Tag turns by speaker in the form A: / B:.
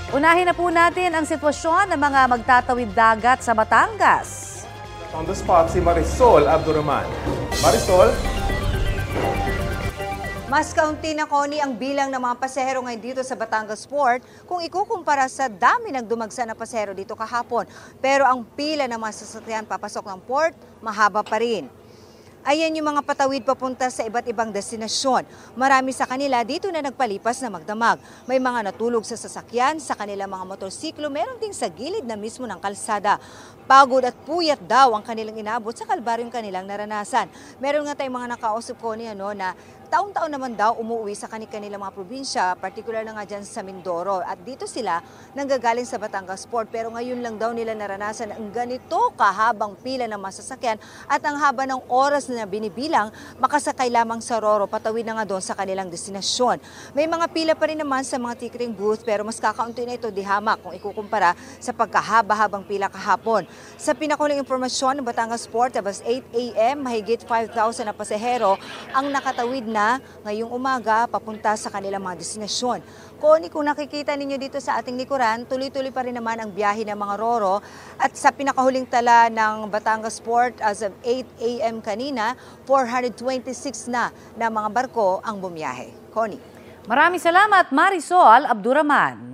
A: Unahin na po natin ang sitwasyon ng mga magtatawid dagat sa Batangas.
B: On the spot si Marisol Abdurrahman. Marisol?
C: Mas kaunti na, Connie, ang bilang ng mga pasahero ngayon dito sa Batangas Port kung ikukumpara sa dami ng dumagsa na pasahero dito kahapon. Pero ang pila ng mga sasakyan papasok ng port, mahaba pa rin. Ayan yung mga patawid papunta sa iba't ibang destinasyon. Marami sa kanila dito na nagpalipas na magdamag. May mga natulog sa sasakyan, sa kanilang mga motorsiklo, meron ding sa gilid na mismo ng kalsada. Pagod at puyat daw ang kanilang inabot sa kalbaryong kanilang naranasan. Meron nga tayong mga nakausap ko na taon-taon naman daw umuwi sa kanilang mga probinsya, particular na nga dyan sa Mindoro. At dito sila nanggagaling sa Batangas Port. Pero ngayon lang daw nila naranasan ang ganito kahabang pila ng masasakyan at ang haba ng oras na binibilang makasakay lamang sa Roro, patawid na nga doon sa kanilang destinasyon. May mga pila pa rin naman sa mga ticketing booth pero mas kakaunti na ito di hamak kung ikukumpara sa pagkahaba-habang pila kahapon. Sa pinakuling impormasyon ng Batangas Port, abas 8 a.m., mahigit 5,000 na pasahero ang nakatawid na ngayong umaga papunta sa kanilang mga destinasyon. Connie, kung nakikita ninyo dito sa ating likuran, tuloy-tuloy pa rin naman ang biyahe ng mga Roro at sa pinakahuling tala ng Batangas Port as of 8 a.m. kanina, 426 na mga barko ang bumiyahe. Connie.
A: Maraming salamat, Marisol Abdurrahman.